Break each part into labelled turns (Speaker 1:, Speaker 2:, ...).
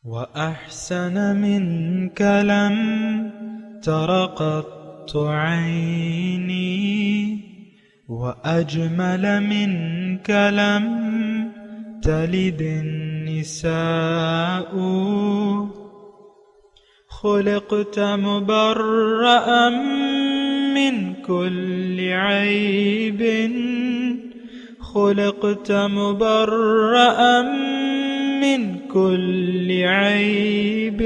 Speaker 1: وأحسن منك لم تر قط عيني وأجمل منك لم تلد النساء خلقت مبرأ من كل عيب خلقت مبرأ من كل عيب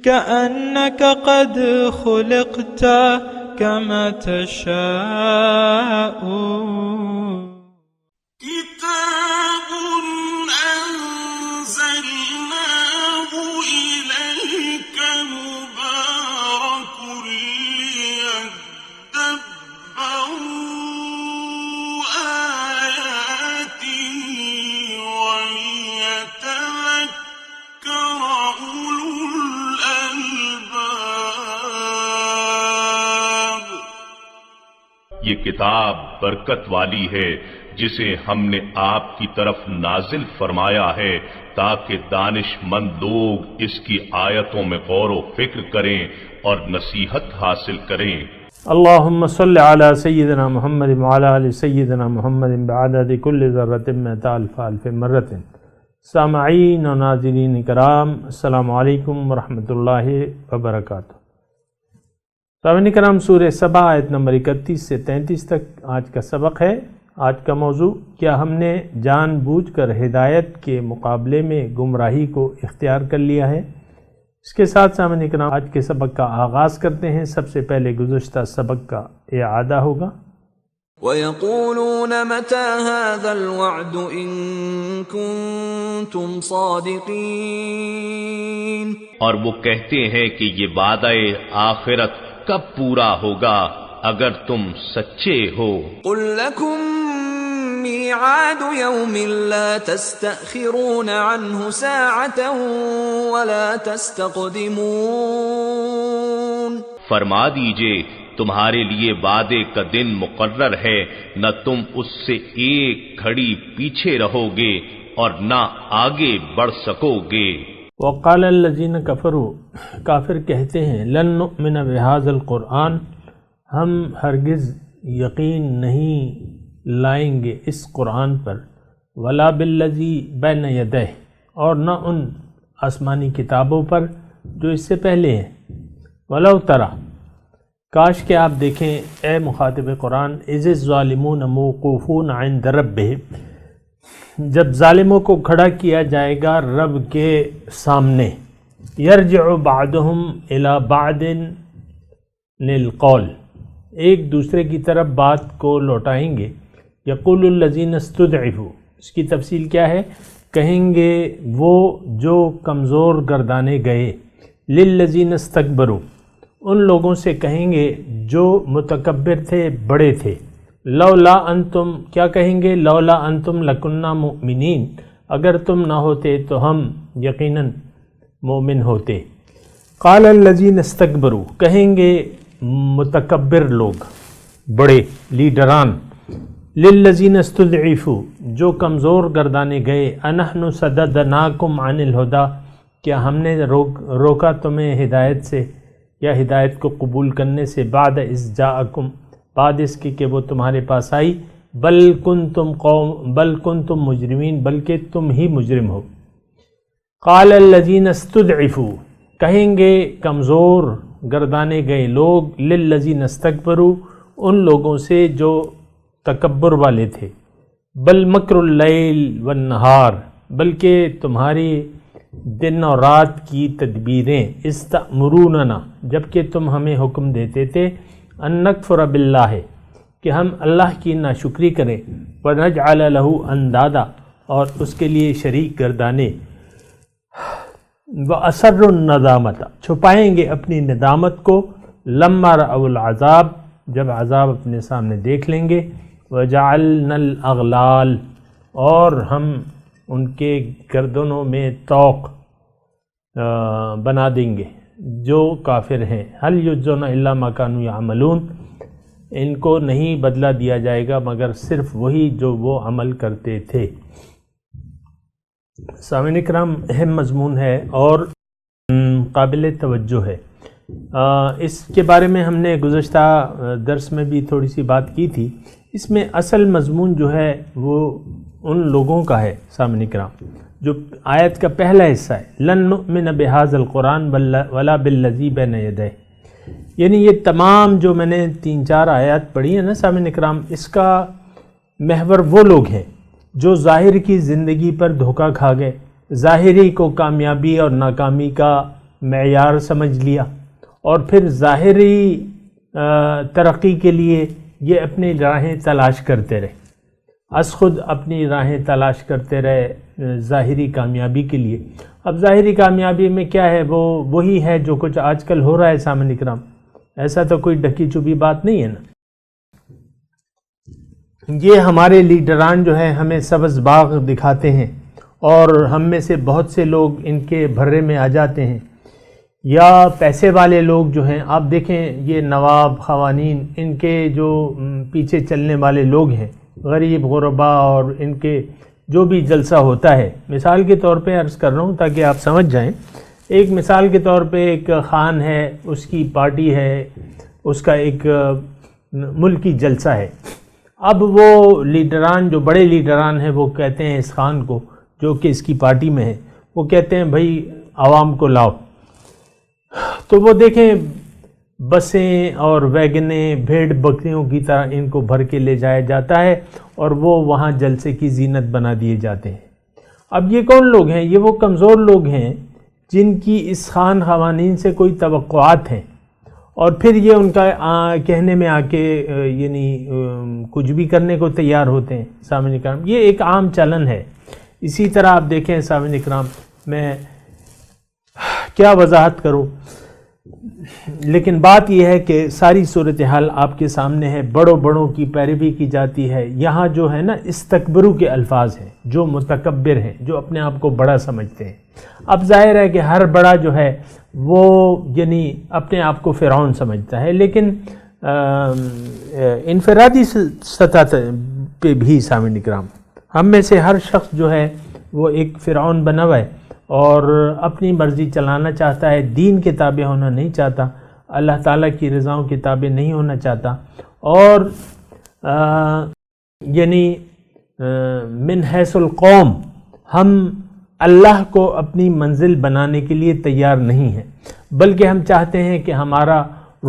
Speaker 1: كأنك قد خلقت كما تشاء
Speaker 2: كتاب أنزلناه إليك مبارك ليدبروا آياته وليتذكر أولو الألباب.
Speaker 3: یہ کتاب برکت والی ہے جسے ہم نے آپ کی طرف نازل فرمایا ہے تاکہ دانش مند لوگ اس کی آیتوں میں غور و فکر کریں اور نصیحت حاصل کریں.
Speaker 4: اللہم صل علی سیدنا محمد وعلی آل سیدنا محمد بعدد کل ذرۃ مئۃ الف الف مرۃ. سامعین و ناظرین کرام، السلام علیکم ورحمۃ اللہ وبرکاتہ. سامعین کرام، سورہ سبا آیت نمبر 31 سے 33 تک آج کا سبق ہے. آج کا موضوع: کیا ہم نے جان بوجھ کر ہدایت کے مقابلے میں گمراہی کو اختیار کر لیا ہے؟ اس کے ساتھ سامعین کرام آج کے سبق کا آغاز کرتے ہیں. سب سے پہلے گزشتہ سبق کا اعادہ ہوگا.
Speaker 5: وَيَقُولُونَ مَتَى هَذَا الْوَعْدُ إِن كُنتُمْ صَادِقِينَ.
Speaker 3: اور وہ کہتے ہیں کہ یہ وعدہ آخرت کب پورا ہوگا اگر تم سچے ہو.
Speaker 5: قُل لَّكُم مِّيعَادُ يَوْمٍ لَّا تَسْتَأْخِرُونَ عَنْهُ سَاعَةً وَلَا تَسْتَقْدِمُونَ.
Speaker 3: فرما دیجئے تمہارے لیے وعدے کا دن مقرر ہے، نہ تم اس سے ایک گھڑی پیچھے رہو گے اور نہ آگے بڑھ سکو گے.
Speaker 4: وقال الذین کفروا، کافر کہتے ہیں، لن نؤمن بہذا القرآن، ہم ہرگز یقین نہیں لائیں گے اس قرآن پر، ولا بالذی بین یدیہ، اور نہ ان آسمانی کتابوں پر جو اس سے پہلے ہیں. ولو تری، کاش کہ آپ دیکھیں اے مخاطب قرآن، اذ الظالمون موقوفون عند ربہم، جب ظالموں کو کھڑا کیا جائے گا رب کے سامنے. یرجع بعضهم الی بعض للقول، ایک دوسرے کی طرف بات کو لوٹائیں گے. یقول الذین استضعفوا، اس کی تفصیل کیا ہے؟ کہیں گے وہ جو کمزور گردانے گئے. للذین استکبروا، ان لوگوں سے کہیں گے جو متکبر تھے، بڑے تھے. لولا انتم، کیا کہیں گے؟ لولا انتم لکننا مؤمنین، اگر تم نہ ہوتے تو ہم یقیناً مومن ہوتے. قال الذین استکبروا، کہیں گے متکبر لوگ، بڑے لیڈران. للذین استضعفوا، جو کمزور گردانے گئے، انحن صددناکم عن الہدی، کیا ہم نے روکا تمہیں ہدایت سے یا ہدایت کو قبول کرنے سے؟ بعد اذ جاءکم، بعد اس کی کہ وہ تمہارے پاس آئی. بل کنتم مجرمین، بلکہ تم ہی مجرم ہو. قال الذین استضعفوا، کہیں گے کمزور گردانے گئے لوگ، للذین استکبروا، ان لوگوں سے جو تکبر والے تھے. بل مکر اللیل والنہار، بلکہ تمہاری دن اور رات کی تدبیریں. استأمروننا، جبکہ تم ہمیں حکم دیتے تھے، ان نکفر باللہ، کہ ہم اللہ کی ناشکری کریں، ونجعل لہ اندادا، اور اس کے لیے شریک گردانے. وَأَسَرُّ النَّدَامَةَ، چھپائیں گے اپنی ندامت کو. لَمَّا رَأَوُا الْعَذَابَ، جب عذاب اپنے سامنے دیکھ لیں گے. وَجَعَلْنَا الْأَغْلَالَ، اور ہم ان کے گردنوں میں طوق بنا دیں گے جو کافر ہیں. هل یجزون الا ما كانوا يعملون، ان کو نہیں بدلہ دیا جائے گا مگر صرف وہی جو وہ عمل کرتے تھے. سامعین کرام، اہم مضمون ہے اور قابل توجہ ہے۔ اس کے بارے میں ہم نے گزشتہ درس میں بھی تھوڑی سی بات کی تھی۔ اس میں اصل مضمون جو ہے وہ ان لوگوں کا ہے سامعین کرام، جو آیت کا پہلا حصہ ہے، لن نؤمن بہذا القرآن ولا بالذی بین یدیہ، یعنی یہ تمام جو میں نے 3-4 آیات پڑھی ہیں نا سامعین کرام، اس کا محور وہ لوگ ہیں جو ظاہر کی زندگی پر دھوکہ کھا گئے، ظاہری کو کامیابی اور ناکامی کا معیار سمجھ لیا، اور پھر ظاہری ترقی کے لیے یہ اپنی راہیں تلاش کرتے رہے، از خود اپنی راہیں تلاش کرتے رہے ظاہری کامیابی کے لیے۔ اب ظاہری کامیابی میں کیا ہے؟ وہ وہی ہے جو کچھ آج کل ہو رہا ہے سامعین اکرام، ایسا تو کوئی ڈھکی چھپی بات نہیں ہے نا۔ یہ ہمارے لیڈران جو ہیں ہمیں سبز باغ دکھاتے ہیں، اور ہم میں سے بہت سے لوگ ان کے بھرے میں آ جاتے ہیں، یا پیسے والے لوگ جو ہیں، آپ دیکھیں یہ نواب خوانین، ان کے جو پیچھے چلنے والے لوگ ہیں، غریب غربا، اور ان کے جو بھی جلسہ ہوتا ہے، مثال کے طور پہ عرض کر رہا ہوں تاکہ آپ سمجھ جائیں، ایک مثال کے طور پہ ایک خان ہے، اس کی پارٹی ہے، اس کا ایک ملکی جلسہ ہے۔ اب وہ لیڈران، جو بڑے لیڈران ہیں، وہ کہتے ہیں اس خان کو، جو کہ اس کی پارٹی میں ہے، وہ کہتے ہیں بھائی عوام کو لاؤ، تو وہ دیکھیں بسیں اور ویگنیں بھیڑ بکریوں کی طرح ان کو بھر کے لے جایا جاتا ہے، اور وہ وہاں جلسے کی زینت بنا دیے جاتے ہیں۔ اب یہ کون لوگ ہیں؟ یہ وہ کمزور لوگ ہیں جن کی اس خان خوانین سے کوئی توقعات ہیں، اور پھر یہ ان کا کہنے میں آ کے یعنی کچھ بھی کرنے کو تیار ہوتے ہیں سامعین اکرام۔ یہ ایک عام چلن ہے۔ اسی طرح آپ دیکھیں سامعین اکرام، میں کیا وضاحت کروں، لیکن بات یہ ہے کہ ساری صورتحال آپ کے سامنے ہے، بڑوں کی پیروی کی جاتی ہے۔ یہاں جو ہے نا استکبرو کے الفاظ ہیں، جو متکبر ہیں، جو اپنے آپ کو بڑا سمجھتے ہیں۔ اب ظاہر ہے کہ ہر بڑا جو ہے وہ یعنی اپنے آپ کو فرعون سمجھتا ہے، لیکن انفرادی سطح پہ بھی سامعین اکرام ہم میں سے ہر شخص جو ہے وہ ایک فرعون بنا ہوا ہے، اور اپنی مرضی چلانا چاہتا ہے، دین کے تابع ہونا نہیں چاہتا، اللہ تعالیٰ کی رضاؤں کے تابع نہیں ہونا چاہتا، اور یعنی من حیث القوم ہم اللہ کو اپنی منزل بنانے کے لیے تیار نہیں ہیں، بلکہ ہم چاہتے ہیں کہ ہمارا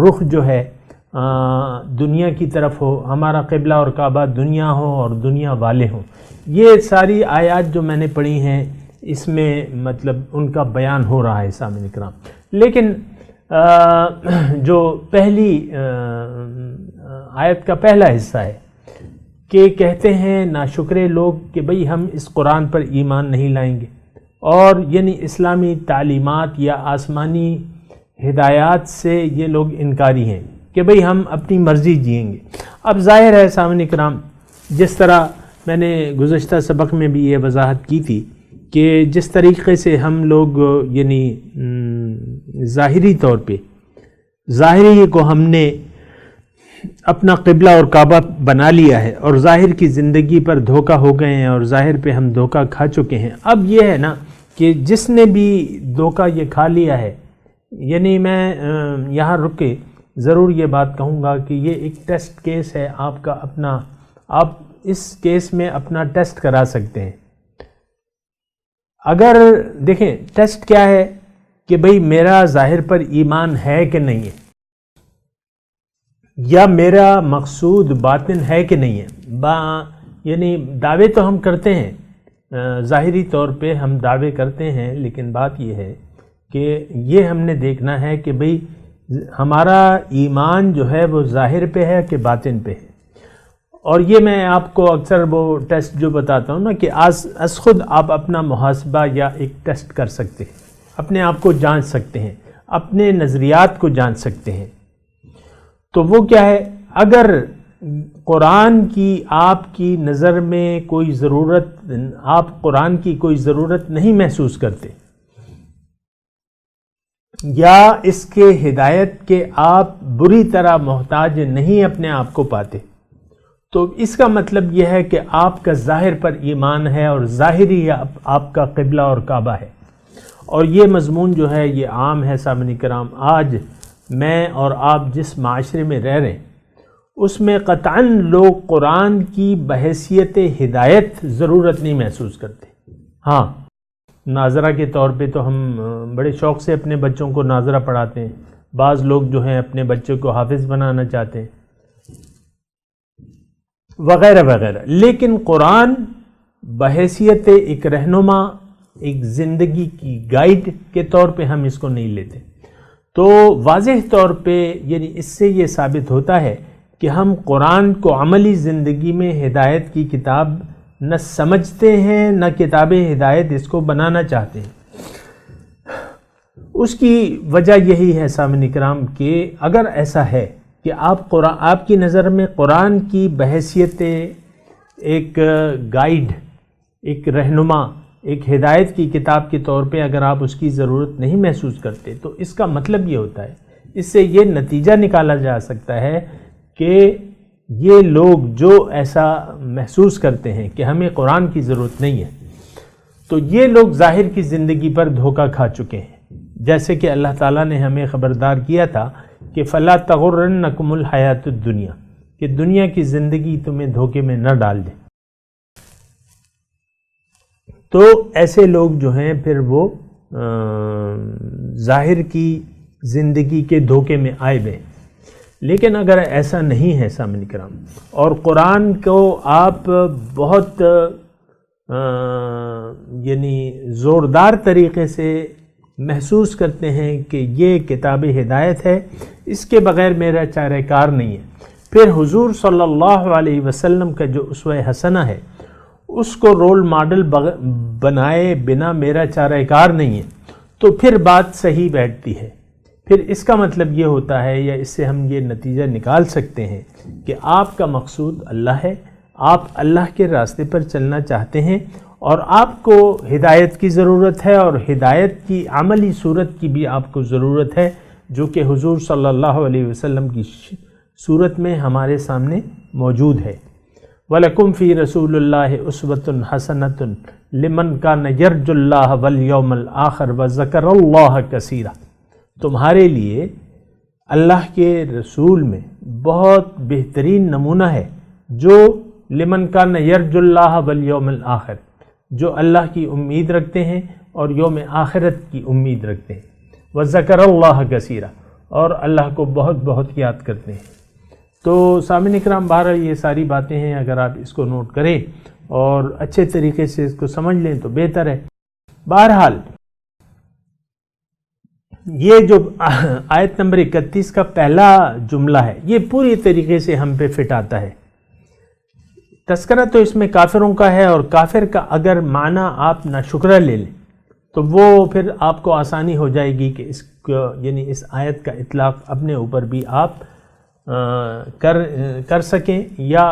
Speaker 4: رخ جو ہے دنیا کی طرف ہو، ہمارا قبلہ اور کعبہ دنیا ہو اور دنیا والے ہوں۔ یہ ساری آیات جو میں نے پڑھی ہیں، اس میں مطلب ان کا بیان ہو رہا ہے سامعین اکرام۔ لیکن جو پہلی آیت کا پہلا حصہ ہے کہ کہتے ہیں ناشکرے لوگ کہ بھئی ہم اس قرآن پر ایمان نہیں لائیں گے، اور یعنی اسلامی تعلیمات یا آسمانی ہدایات سے یہ لوگ انکاری ہیں کہ بھئی ہم اپنی مرضی جئیں گے۔ اب ظاہر ہے سامعین اکرام، جس طرح میں نے گزشتہ سبق میں بھی یہ وضاحت کی تھی کہ جس طریقے سے ہم لوگ یعنی ظاہری طور پہ ظاہری کو ہم نے اپنا قبلہ اور کعبہ بنا لیا ہے، اور ظاہر کی زندگی پر دھوکہ ہو گئے ہیں، اور ظاہر پہ ہم دھوکہ کھا چکے ہیں۔ اب یہ ہے نا کہ جس نے بھی دھوکہ یہ کھا لیا ہے، یعنی میں یہاں رک کے ضرور یہ بات کہوں گا کہ یہ ایک ٹیسٹ کیس ہے آپ کا اپنا، آپ اس کیس میں اپنا ٹیسٹ کرا سکتے ہیں۔ اگر دیکھیں ٹیسٹ کیا ہے کہ بھئی میرا ظاہر پر ایمان ہے کہ نہیں ہے، یا میرا مقصود باطن ہے کہ نہیں ہے۔ یعنی دعوے تو ہم کرتے ہیں، ظاہری طور پہ ہم دعوے کرتے ہیں، لیکن بات یہ ہے کہ یہ ہم نے دیکھنا ہے کہ بھئی ہمارا ایمان جو ہے وہ ظاہر پہ ہے کہ باطن پہ ہے۔ اور یہ میں آپ کو اکثر وہ ٹیسٹ جو بتاتا ہوں نا کہ از خود آپ اپنا محاسبہ یا ایک ٹیسٹ کر سکتے ہیں، اپنے آپ کو جانچ سکتے ہیں، اپنے نظریات کو جانچ سکتے ہیں۔ تو وہ کیا ہے؟ اگر قرآن کی آپ کی نظر میں کوئی ضرورت، آپ قرآن کی کوئی ضرورت نہیں محسوس کرتے، یا اس کے ہدایت کے آپ بری طرح محتاج نہیں اپنے آپ کو پاتے، تو اس کا مطلب یہ ہے کہ آپ کا ظاہر پر ایمان ہے اور ظاہری آپ کا قبلہ اور کعبہ ہے. اور یہ مضمون جو ہے یہ عام ہے سامعین کرام. آج میں اور آپ جس معاشرے میں رہ رہے ہیں اس میں قطعاً لوگ قرآن کی بحیثیت ہدایت ضرورت نہیں محسوس کرتے. ہاں ناظرہ کے طور پہ تو ہم بڑے شوق سے اپنے بچوں کو ناظرہ پڑھاتے ہیں. بعض لوگ جو ہیں اپنے بچوں کو حافظ بنانا چاہتے ہیں وغیرہ وغیرہ، لیکن قرآن بحیثیت ایک رہنما، ایک زندگی کی گائیڈ کے طور پہ ہم اس کو نہیں لیتے. تو واضح طور پہ یعنی اس سے یہ ثابت ہوتا ہے کہ ہم قرآن کو عملی زندگی میں ہدایت کی کتاب نہ سمجھتے ہیں، نہ کتاب ہدایت اس کو بنانا چاہتے ہیں. اس کی وجہ یہی ہے سامعین کرام کہ اگر ایسا ہے کہ آپ کی نظر میں قرآن کی بحیثیت ایک گائیڈ، ایک رہنما، ایک ہدایت کی کتاب کے طور پہ اگر آپ اس کی ضرورت نہیں محسوس کرتے، تو اس کا مطلب یہ ہوتا ہے، اس سے یہ نتیجہ نکالا جا سکتا ہے کہ یہ لوگ جو ایسا محسوس کرتے ہیں کہ ہمیں قرآن کی ضرورت نہیں ہے، تو یہ لوگ ظاہر کی زندگی پر دھوکہ کھا چکے ہیں. جیسے کہ اللہ تعالیٰ نے ہمیں خبردار کیا تھا کہ فَلَا تَغُرَّنَّكُمُ الْحَيَاةُ الدُّنْيَا، کہ دنیا کی زندگی تمہیں دھوکے میں نہ ڈال دے. تو ایسے لوگ جو ہیں پھر وہ ظاہر کی زندگی کے دھوکے میں آئے ہوئے. لیکن اگر ایسا نہیں ہے سامعین کرام اور قرآن کو آپ بہت یعنی زوردار طریقے سے محسوس کرتے ہیں کہ یہ کتاب ہدایت ہے، اس کے بغیر میرا چارہ کار نہیں ہے، پھر حضور صلی اللہ علیہ وسلم کا جو اسوہ حسنہ ہے اس کو رول ماڈل بنائے بنا میرا چارہ کار نہیں ہے، تو پھر بات صحیح بیٹھتی ہے. پھر اس کا مطلب یہ ہوتا ہے، یا اس سے ہم یہ نتیجہ نکال سکتے ہیں کہ آپ کا مقصود اللہ ہے، آپ اللہ کے راستے پر چلنا چاہتے ہیں، اور آپ کو ہدایت کی ضرورت ہے، اور ہدایت کی عملی صورت کی بھی آپ کو ضرورت ہے، جو کہ حضور صلی اللہ علیہ وسلم کی صورت میں ہمارے سامنے موجود ہے. وَلَكُمْ فِي رَسُولِ اللَّهِ أُسْوَةٌ حَسَنَةٌ لِمَنْ كَانَ يَرْجُو اللَّهَ وَالْيَوْمَ الْآخِرَ وَذَكَرَ اللَّهَ كَثِيرًا. تمہارے لیے اللہ کے رسول میں بہت بہترین نمونہ ہے جو لمن کان یرجو اللہ والیوم الآخر، جو اللہ کی امید رکھتے ہیں اور یوم آخرت کی امید رکھتے ہیں. وذکر اللہ کثیرا، اور اللہ کو بہت بہت یاد کرتے ہیں. تو سامعین کرام، بہرحال یہ ساری باتیں ہیں، اگر آپ اس کو نوٹ کریں اور اچھے طریقے سے اس کو سمجھ لیں تو بہتر ہے. بہرحال یہ جو آیت نمبر 31 کا پہلا جملہ ہے یہ پوری طریقے سے ہم پہ فٹ آتا ہے. تذکرہ تو اس میں کافروں کا ہے، اور کافر کا اگر معنی آپ ناشکرہ لے لیں تو وہ پھر آپ کو آسانی ہو جائے گی کہ یعنی اس آیت کا اطلاق اپنے اوپر بھی آپ کر سکیں، یا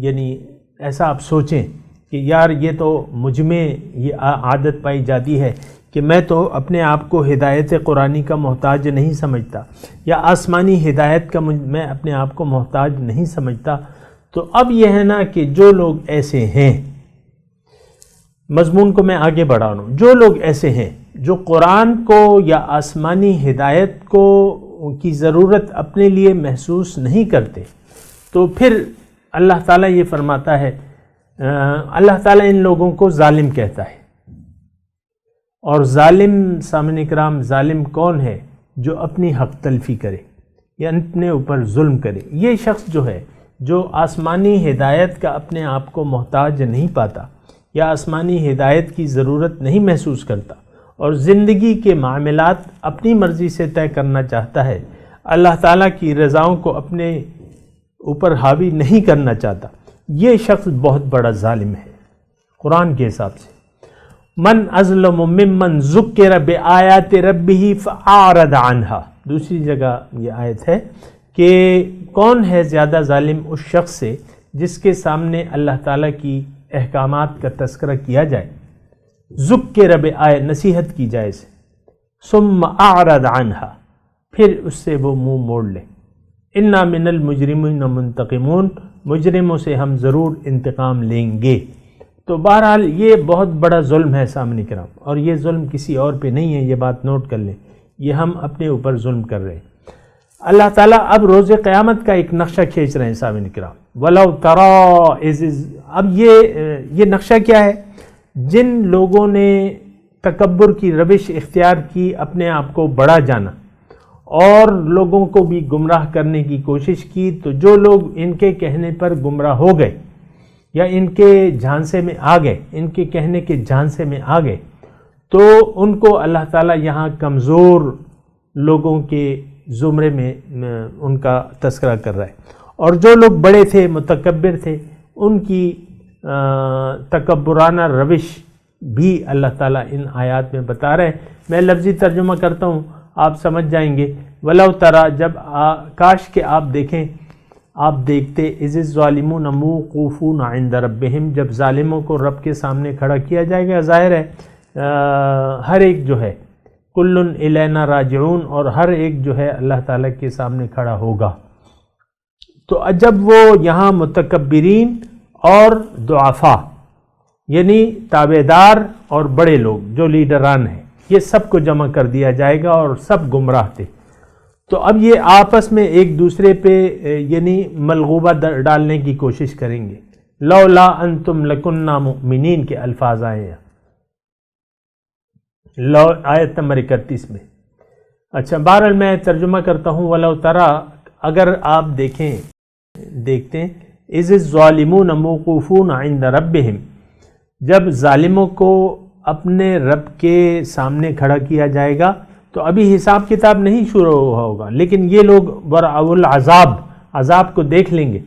Speaker 4: یعنی ایسا آپ سوچیں کہ یار یہ تو مجھ میں یہ عادت پائی جاتی ہے کہ میں تو اپنے آپ کو ہدایت قرآنی کا محتاج نہیں سمجھتا، یا آسمانی ہدایت کا میں اپنے آپ کو محتاج نہیں سمجھتا. تو اب یہ ہے نا کہ جو لوگ ایسے ہیں، مضمون کو میں آگے بڑھا رہا ہوں، جو لوگ ایسے ہیں جو قرآن کو یا آسمانی ہدایت کو کی ضرورت اپنے لیے محسوس نہیں کرتے، تو پھر اللہ تعالیٰ یہ فرماتا ہے، اللہ تعالیٰ ان لوگوں کو ظالم کہتا ہے. اور ظالم سامعین کرام، ظالم کون ہے؟ جو اپنی حق تلفی کرے یا اپنے اوپر ظلم کرے. یہ شخص جو ہے جو آسمانی ہدایت کا اپنے آپ کو محتاج نہیں پاتا، یا آسمانی ہدایت کی ضرورت نہیں محسوس کرتا، اور زندگی کے معاملات اپنی مرضی سے طے کرنا چاہتا ہے، اللہ تعالیٰ کی رضاؤں کو اپنے اوپر حاوی نہیں کرنا چاہتا، یہ شخص بہت بڑا ظالم ہے قرآن کے حساب سے. من اظلم ممن ذکر بآیات ربہ فاعرض عنہا. دوسری جگہ یہ آیت ہے کہ کون ہے زیادہ ظالم اس شخص سے جس کے سامنے اللہ تعالیٰ کی احکامات کا تذکرہ کیا جائے، ذکر بآیات نصیحت کی جائے سے، ثم اعرض عنہا، پھر اس سے وہ منہ موڑ لے. انا من المجرمین منتقمون، مجرموں سے ہم ضرور انتقام لیں گے۔ تو بہرحال یہ بہت بڑا ظلم ہے سامنے کرام، اور یہ ظلم کسی اور پہ نہیں ہے، یہ بات نوٹ کر لیں، یہ ہم اپنے اوپر ظلم کر رہے ہیں۔ اللہ تعالیٰ اب روز قیامت کا ایک نقشہ کھینچ رہے ہیں سامنے کرام، وَلَوْ تَرَىٰ إِذِ، اب یہ نقشہ کیا ہے؟ جن لوگوں نے تکبر کی روش اختیار کی، اپنے آپ کو بڑا جانا اور لوگوں کو بھی گمراہ کرنے کی کوشش کی، تو جو لوگ ان کے کہنے پر گمراہ ہو گئے یا ان کے جھانسے میں آ گئے، ان کے کہنے کے جھانسے میں آ گئے، تو ان کو اللہ تعالیٰ یہاں کمزور لوگوں کے زمرے میں ان کا تذکرہ کر رہا ہے، اور جو لوگ بڑے تھے، متکبر تھے، ان کی تکبرانہ روش بھی اللہ تعالیٰ ان آیات میں بتا رہے ہیں۔ میں لفظی ترجمہ کرتا ہوں، آپ سمجھ جائیں گے۔ وَلَوْ تَرَىٰ، جب کاش کہ آپ دیکھیں، آپ دیکھتے، اِذِ الظَّالِمُونَ مُوقُوفُونَ عِندَ رَبِّهِمْ، جب ظالموں کو رب کے سامنے کھڑا کیا جائے گا۔ ظاہر ہے ہر ایک جو ہے کُلٌّ إِلَيْنَا راجعون، اور ہر ایک جو ہے اللہ تعالیٰ کے سامنے کھڑا ہوگا۔ تو جب وہ یہاں متکبرین اور ضعفاء یعنی تابعدار اور بڑے لوگ جو لیڈران ہیں، یہ سب کو جمع کر دیا جائے گا، اور سب گمراہ تھے، تو اب یہ آپس میں ایک دوسرے پہ یعنی ملغوبہ ڈالنے کی کوشش کریں گے۔ لولا انتم لکنا مؤمنین کے الفاظ آئے ہیں آیت نمبر 31 میں۔ اچھا، بہرحال میں ترجمہ کرتا ہوں۔ ولو ترى، اگر آپ دیکھتے ہیں، اذ الظالمون موقوفون عند ربهم، جب ظالموں کو اپنے رب کے سامنے کھڑا کیا جائے گا، تو ابھی حساب کتاب نہیں شروع ہوگا، لیکن یہ لوگ ورعوا العذاب، عذاب کو دیکھ لیں گے،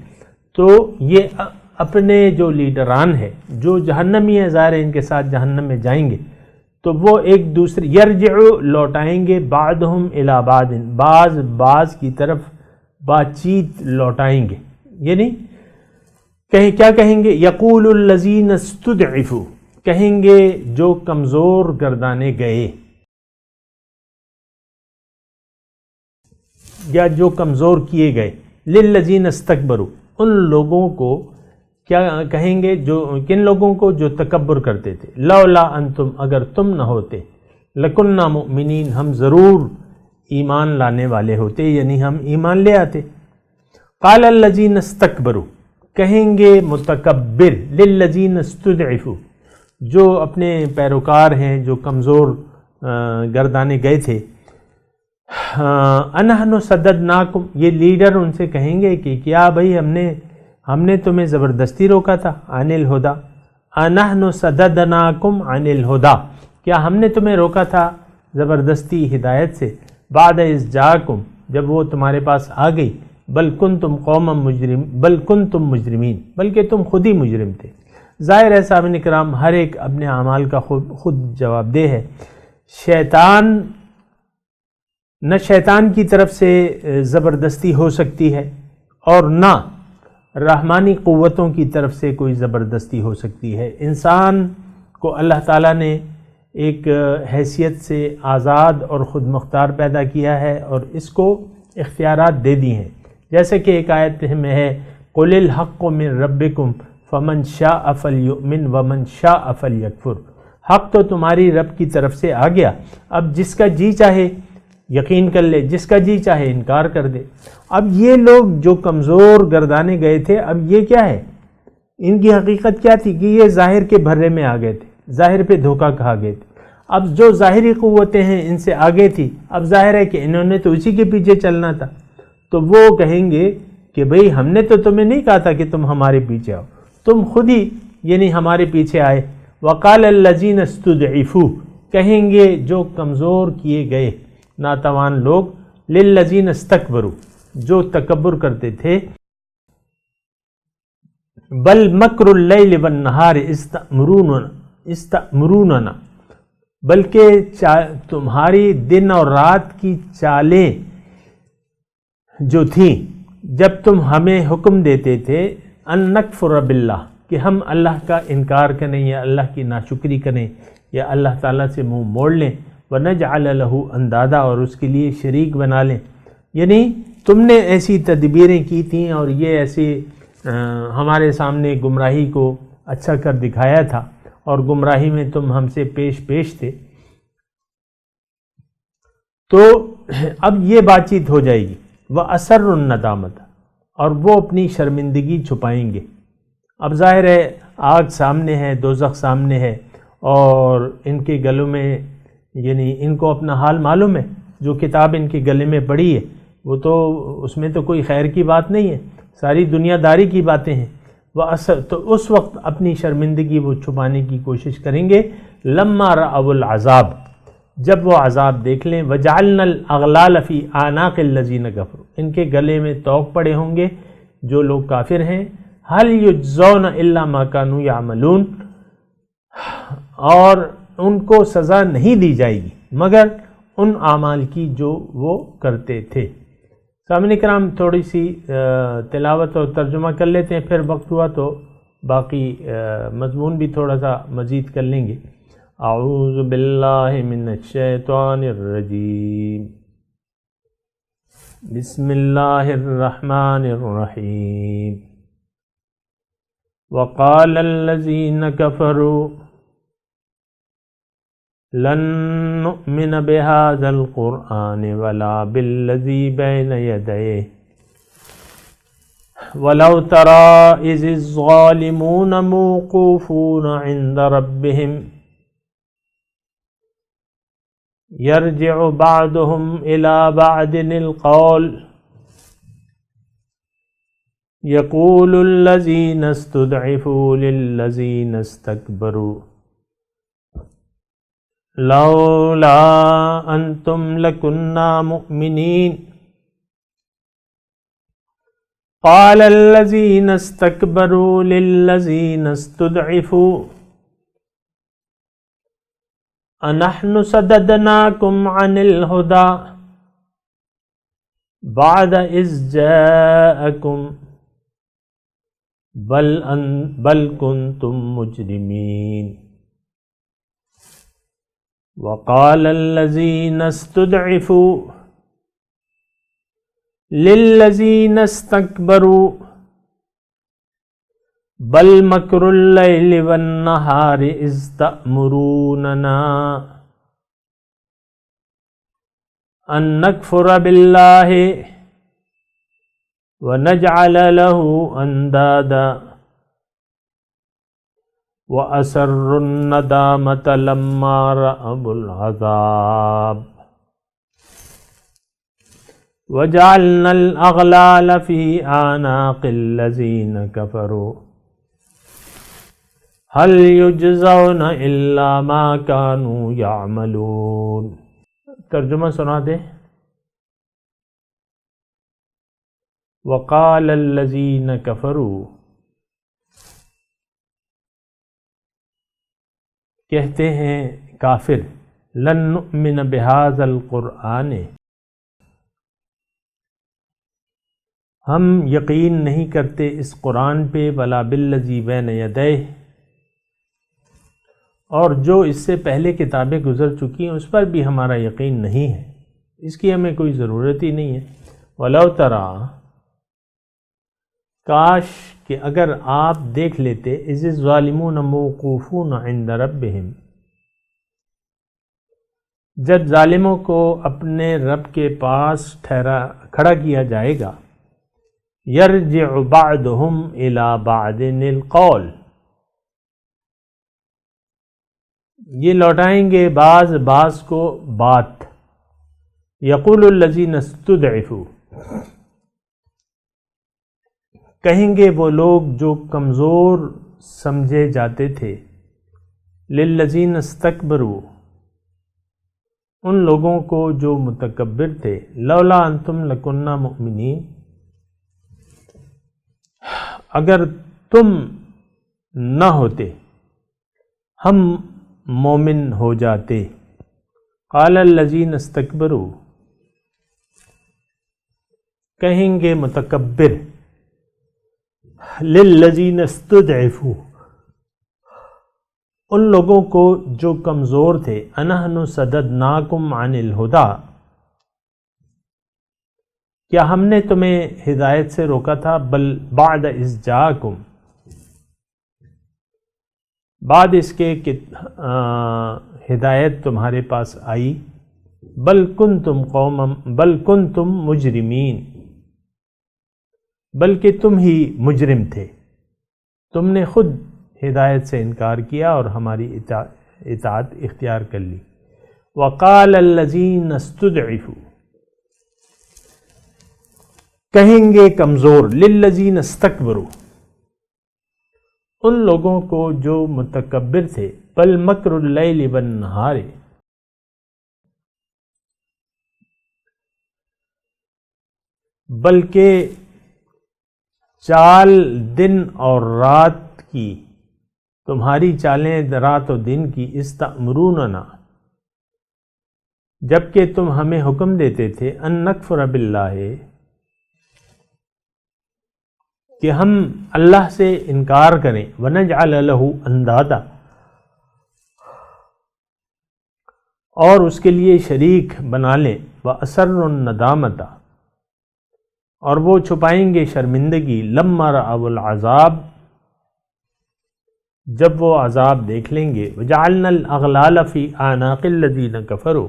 Speaker 4: تو یہ اپنے جو لیڈران ہیں، جو جہنمی ہیں، ظاہر ہے ان کے ساتھ جہنم میں جائیں گے، تو وہ ایک دوسرے یرجعو، لوٹائیں گے، بعضهم الی بعض، بعض کی طرف بات چیت لوٹائیں گے، یعنی کیا کہیں گے؟ یقول الذین استضعفوا، کہیں گے جو کمزور گردانے گئے یا جو کمزور کیے گئے، للذین استکبروا، ان لوگوں کو کیا کہیں گے؟ جو کن لوگوں کو؟ جو تکبر کرتے تھے۔ لولا انتم، اگر تم نہ ہوتے، لکننا مؤمنین، ہم ضرور ایمان لانے والے ہوتے، یعنی ہم ایمان لے آتے۔ قال الذین استکبروا، کہیں گے متکبر، للذین استضعفوا، جو اپنے پیروکار ہیں، جو کمزور گردانے گئے تھے، انحن صددناکم، یہ لیڈر ان سے کہیں گے کہ کیا بھائی ہم نے تمہیں زبردستی روکا تھا، عن الہدا، انحن صددناکم عن الہدا، کیا ہم نے تمہیں روکا تھا زبردستی ہدایت سے، بعد اذ جاءکم، جب وہ تمہارے پاس آ گئی، بل کنتم قوما مجرمین، بلکہ تم خود ہی مجرم تھے۔ ظاہر ہے سامعین کرام، ہر ایک اپنے اعمال کا خود جواب دہ ہے۔ نہ شیطان کی طرف سے زبردستی ہو سکتی ہے، اور نہ رحمانی قوتوں کی طرف سے کوئی زبردستی ہو سکتی ہے۔ انسان کو اللہ تعالیٰ نے ایک حیثیت سے آزاد اور خود مختار پیدا کیا ہے، اور اس کو اختیارات دے دی ہیں، جیسے کہ ایک آیت میں ہے، قُلِ الْحَقُّ مِن رَبِّكُمْ فَمَنْ شَاءَ فَلْيُؤْمِنْ وَمَنْ شَاءَ فَلْيَكْفُرْ، حق تو تمہاری رب کی طرف سے آ گیا، اب جس کا جی چاہے یقین کر لے، جس کا جی چاہے انکار کر دے۔ اب یہ لوگ جو کمزور گردانے گئے تھے، اب یہ کیا ہے؟ ان کی حقیقت کیا تھی کہ یہ ظاہر کے بھرے میں آ گئے تھے، ظاہر پہ دھوکہ کھا گئے تھے۔ اب جو ظاہری قوتیں ہیں ان سے آگے تھی، اب ظاہر ہے کہ انہوں نے تو اسی کے پیچھے چلنا تھا، تو وہ کہیں گے کہ بھئی ہم نے تو تمہیں نہیں کہا تھا کہ تم ہمارے پیچھے آؤ، تم خود ہی یعنی ہمارے پیچھے آئے۔ وقال الذین استضعفوا، کہیں گے جو کمزور کیے گئے ناتوان لوگ، للذین استکبروا، جو تکبر کرتے تھے، بل مکر اللیل والنہار استأمروننا، بلکہ تمہاری دن اور رات کی چالیں جو تھیں، جب تم ہمیں حکم دیتے تھے ان نکفر باللہ، کہ ہم اللہ کا انکار کریں یا اللہ کی ناشکری کریں یا اللہ تعالیٰ سے منہ موڑ لیں، وَنَجْعَلَ لَهُ اندادا، اور اس کے لیے شریک بنا لیں، یعنی تم نے ایسی تدبیریں کی تھیں اور یہ ایسی ہمارے سامنے گمراہی کو اچھا کر دکھایا تھا اور گمراہی میں تم ہم سے پیش تھے، تو اب یہ بات چیت ہو جائے گی۔ وَأَسَرُّ النَّدَامَةَ، اور وہ اپنی شرمندگی چھپائیں گے۔ اب ظاہر ہے آگ سامنے ہے، دوزخ سامنے ہے، اور ان کے گلوں میں یعنی ان کو اپنا حال معلوم ہے، جو کتاب ان کے گلے میں پڑی ہے وہ تو اس میں تو کوئی خیر کی بات نہیں ہے، ساری دنیا داری کی باتیں ہیں۔ تو اس وقت اپنی شرمندگی وہ چھپانے کی کوشش کریں گے۔ لما رأوا العذاب، جب وہ عذاب دیکھ لیں۔ وجعلنا الاغلال فی اعناق الذین کفروا، ان کے گلے میں طوق پڑے ہوں گے جو لوگ کافر ہیں۔ هل یجزون الا ما كانوا یعملون، اور ان کو سزا نہیں دی جائے گی مگر ان اعمال کی جو وہ کرتے تھے۔ سامعین کرام، تھوڑی سی تلاوت اور ترجمہ کر لیتے ہیں، پھر وقت ہوا تو باقی مضمون بھی تھوڑا سا مزید کر لیں گے۔ اعوذ باللہ من الشیطان الرجیم، بسم اللہ الرحمن الرحیم۔ وقال الذین کفروا لن نؤمن بهذا القرآن ولا بالذي بين يديه ولو ترى إذ الظالمون موقوفون عند ربهم يرجع بعضهم إلى بعض القول يقول الذين استضعفوا للذين استكبروا لولا انتم لكنا مؤمنين قال الذين استكبروا للذين استضعفوا أنحن صددناكم عن الهدى بعد إذ جاءكم بل كنتم مجرمين وقال الذين استضعفوا للذين استكبروا بل مكر الليل والنهار إذ تأمروننا أن نكفر بالله ونجعل له أندادا وَأَسَرُّوا النَّدَامَةَ لَمَّا رَأَوُا الْعَذَابَ وَجَعَلْنَا الْأَغْلَالَ فِي أَعْنَاقِ الَّذِينَ كَفَرُوا هَلْ يُجْزَوْنَ إِلَّا مَا كَانُوا يَعْمَلُونَ۔ ترجمہ سنا دیں۔ وَقَالَ الَّذِينَ كَفَرُوا، کہتے ہیں کافر، لن نؤمن بہذا القرآن، ہم یقین نہیں کرتے اس قرآن پہ، ولا بالذی بین یدیہ، اور جو اس سے پہلے کتابیں گزر چکی ہیں اس پر بھی ہمارا یقین نہیں ہے، اس کی ہمیں کوئی ضرورت ہی نہیں ہے۔ ولو تری، کاش کہ اگر آپ دیکھ لیتے، اذ الظالمون موقوفون عند ربہم، جب ظالموں کو اپنے رب کے پاس کھڑا کیا جائے گا، یرجع بعضهم الی بعض القول، یہ لوٹائیں گے بعض کو بات، یقول الذین استضعفوا، کہیں گے وہ لوگ جو کمزور سمجھے جاتے تھے، للذین استکبروا، ان لوگوں کو جو متکبر تھے، لولا انتم لکنا مؤمنین، اگر تم نہ ہوتے ہم مومن ہو جاتے۔ قال الذین استکبروا، کہیں گے متکبر، للذین استضعفوا، ان لوگوں کو جو کمزور تھے، انحن صددناکم عن الہدی، کیا ہم نے تمہیں ہدایت سے روکا تھا؟ بل بعد اذ جاءکم، بعد اس کے کہ ہدایت تمہارے پاس آئی، بل کنتم مجرمین، بلکہ تم ہی مجرم تھے، تم نے خود ہدایت سے انکار کیا اور ہماری اطاعت اختیار کر لی۔ وقال الذین استضعفوا، کہیں گے کمزور، للذین استکبروا، ان لوگوں کو جو متکبر تھے، بل مکر اللیل والنہار، بلکہ چال دن اور رات کی، تمہاری چالیں رات و دن کی، استأمروننا، جبکہ تم ہمیں حکم دیتے تھے، ان نکفر باللہ، کہ ہم اللہ سے انکار کریں، ونجعل له اندادا، اور اس کے لیے شریک بنا لیں، واسروا الندامۃ، اور وہ چھپائیں گے شرمندگی، لما رأوا العذاب، جب وہ عذاب دیکھ لیں گے، وجعلنا الاغلال فی اعناق الذین کفروا،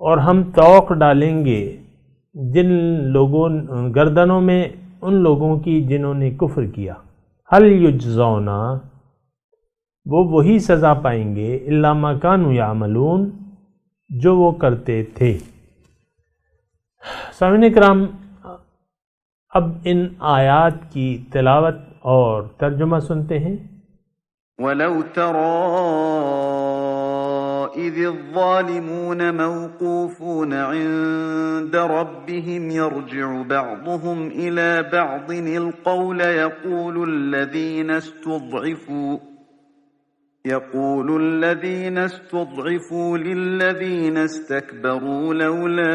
Speaker 4: اور ہم طوق ڈالیں گے جن لوگوں گردنوں میں ان لوگوں کی جنہوں نے کفر کیا، هل یجزون، وہ وہی سزا پائیں گے، الا ما کانوا یعملون، جو وہ کرتے تھے۔ سامعین کرام، اب ان آیات کی تلاوت اور ترجمہ سنتے ہیں۔
Speaker 6: وَلَوْ تَرَىٰ إِذِ الظَّالِمُونَ مَوْقُوفُونَ عِندَ رَبِّهِمْ يَرْجِعُ بَعْضُهُمْ إِلَىٰ بَعْضٍ الْقَوْلَ يقول الذين استضعفوا للذين استكبروا لولا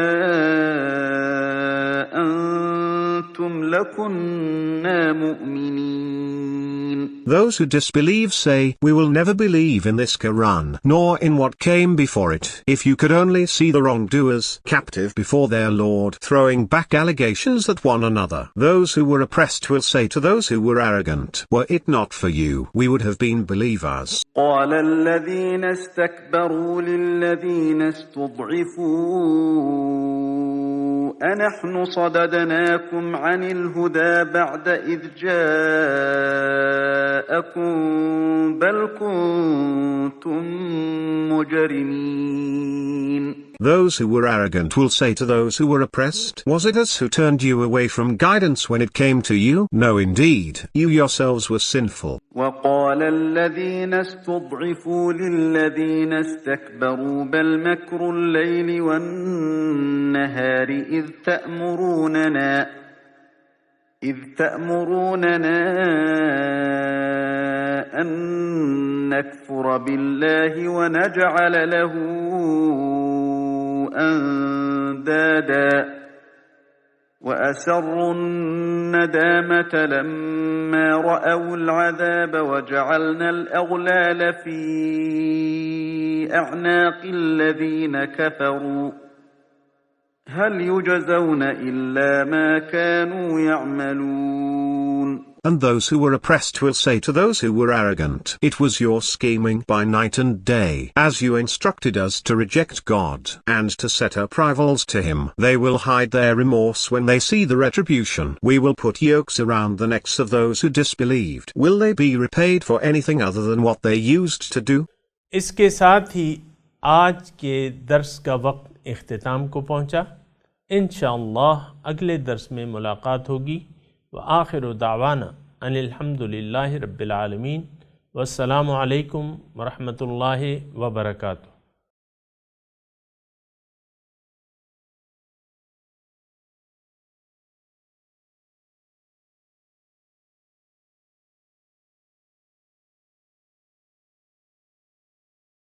Speaker 6: أنتم لكنا مؤمنين.
Speaker 7: Those who disbelieve say, we will never believe in this Quran, nor in what came before it. If you could only see the wrongdoers captive before their Lord, throwing back allegations at one another. Those who were oppressed will say to those who were arrogant, were it not for you, we would have been believers.
Speaker 6: قال الذين استكبروا للذين استضعفوا أنحن صددناكم عن الهدى بعد إذ جاءكم بل كنتم مجرمين.
Speaker 7: Those who were arrogant will say to those who were oppressed, was it us who turned you away from guidance when it came to you? No, indeed, you yourselves were sinful.
Speaker 6: وقال الذين استضعفوا للذين استكبروا بل مكر الليل والنهار إذ تأمروننا أن نكفر بالله ونجعل له أندادا وأسروا الندامة لما رأوا العذاب وجعلنا الأغلال في أعناق الذين كفروا هل يجزون إلا ما كانوا يعملون.
Speaker 7: And those who were oppressed will say to those who were arrogant, it was your scheming by night and day, as you instructed us to reject God, and to set up rivals to him. They will hide their remorse when they see the retribution. We will put yokes around the necks of those who disbelieved. Will they be repaid for anything other than what they used to do?
Speaker 4: اس کے ساتھ ہی آج کے درس کا وقت اختتام کو پہنچا۔ انشاءاللہ اگلے درس میں ملاقات ہوگی۔ وآخر دعوانا ان الحمدللہ رب العالمین، والسلام علیکم ورحمۃ اللہ وبرکاتہ۔